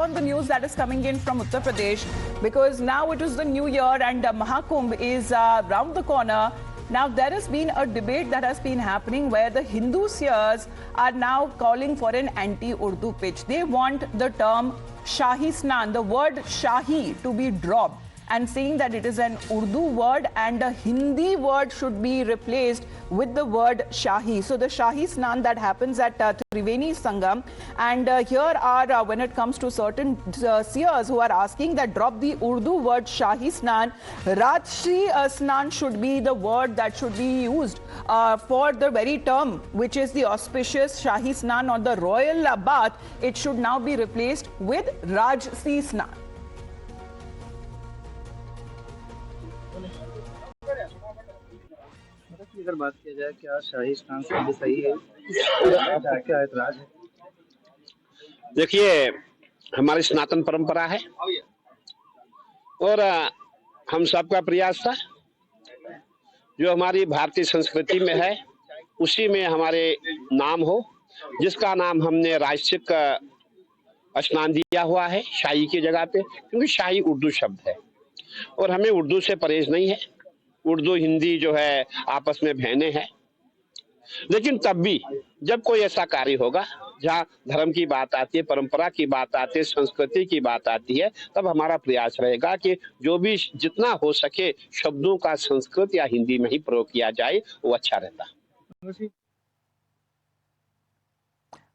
On the news that is coming in from Uttar Pradesh, because now it is the new year and Mahakumbh is round the corner. Now there has been a debate that has been happening where the Hindu seers are now calling for an anti-Urdu pitch. They want the term Shahi Snan, the word Shahi, to be dropped, and saying that it is an Urdu word and a Hindi word should be replaced with the word Shahi. So the Shahi Snan that happens at Triveni Sangam, and here are when it comes to certain seers who are asking that drop the Urdu word Shahi Snan, Rajshi Snan should be the word that should be used for the very term which is the auspicious Shahi Snan or the royal bath. It should now be replaced with Rajsi Snan. अगर बात किया जाए क्या शाही स्नान से सही है, क्या ऐतराज है? देखिए, हमारी सनातन परंपरा है और हम सबका प्रयास था जो हमारी भारतीय संस्कृति में है उसी में हमारे नाम हो, जिसका नाम हमने राजसिक स्नान दिया हुआ है शाही की जगह पे, क्योंकि शाही उर्दू शब्द है और हमें उर्दू से परहेज नहीं है। उर्दू हिंदी जो है आपस में बहने हैं, लेकिन तब भी जब कोई ऐसा कार्य होगा जहाँ धर्म की बात आती है, परंपरा की बात आती है, संस्कृति की बात आती है, तब हमारा प्रयास रहेगा कि जो भी जितना हो सके शब्दों का संस्कृत या हिंदी में ही प्रयोग किया जाए, वो अच्छा रहता।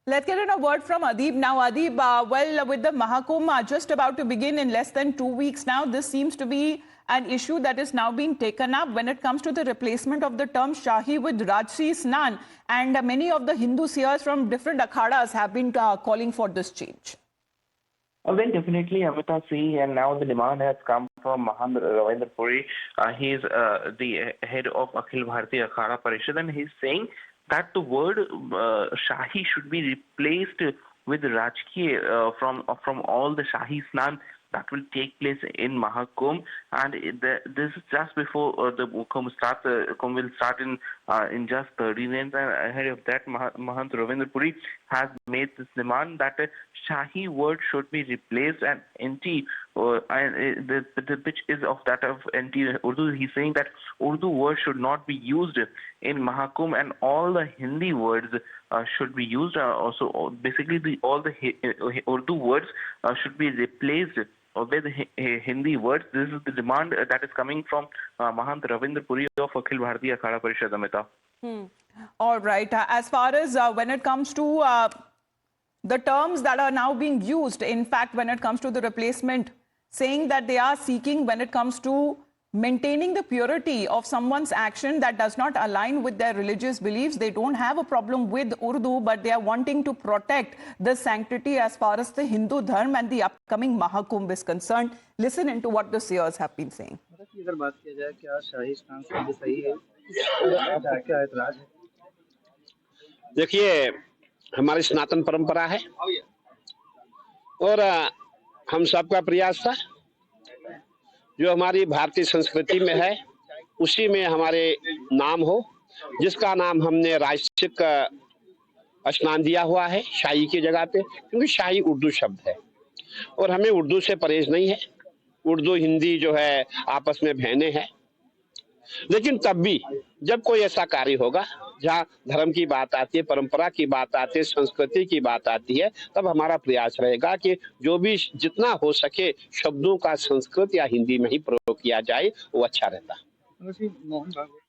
Let's get in a word from Adib now. Adib, well, with the Mahakumbh just about to begin in less than 2 weeks now, this seems to be an issue that is now being taken up when it comes to the replacement of the term Shahi with Rajsi Snan. And many of the Hindu seers from different akhadas have been calling for this change. Well, definitely, Amita, see, and now the demand has come from Mahant Ravindra Puri. He is the head of Akhil Bharatiya Akhada Parishad, and he's saying that the word Shahi should be replaced with Rajki from all the Shahi Snan that will take place in Mahakumbh, and this is just before the Kumbh starts. Kumbh will start in just 30 days, and ahead of that, Mahant Ravindra Puri has made this demand that Shahi word should be replaced and NT, and the pitch is of that of NT Urdu. He's saying that Urdu word should not be used in Mahakumbh, and all the Hindi words should be used. Also, basically, all the Urdu words should be replaced with Hindi words. This is the demand that is coming from Mahant Ravindra Puri of Akhil Bharatiya Akhada Parishad, Amita. All right. As far as when it comes to the terms that are now being used, in fact, when it comes to the replacement, saying that they are seeking when it comes to maintaining the purity of someone's action that does not align with their religious beliefs. They don't have a problem with Urdu, but they are wanting to protect the sanctity as far as the Hindu Dharma and the upcoming Mahakumbh is concerned. Listen into what the seers have been saying. अगर बात किया जाए क्या शाही स्नान से सही है, क्या ऐतराज है? देखिए, हमारी सनातन परंपरा है और हम सबका प्रयास था जो हमारी भारतीय संस्कृति में है उसी में हमारे नाम हो, जिसका नाम हमने राजसिक स्नान दिया हुआ है शाही की जगह पे, क्योंकि शाही उर्दू शब्द है और हमें उर्दू से परहेज नहीं है। उर्दू हिंदी जो है आपस में बहने हैं, लेकिन तब भी जब कोई ऐसा कार्य होगा जहाँ धर्म की बात आती है, परंपरा की बात आती है, संस्कृति की बात आती है, तब हमारा प्रयास रहेगा कि जो भी जितना हो सके शब्दों का संस्कृत या हिंदी में ही प्रयोग किया जाए, वो अच्छा रहता। मोहन भागवत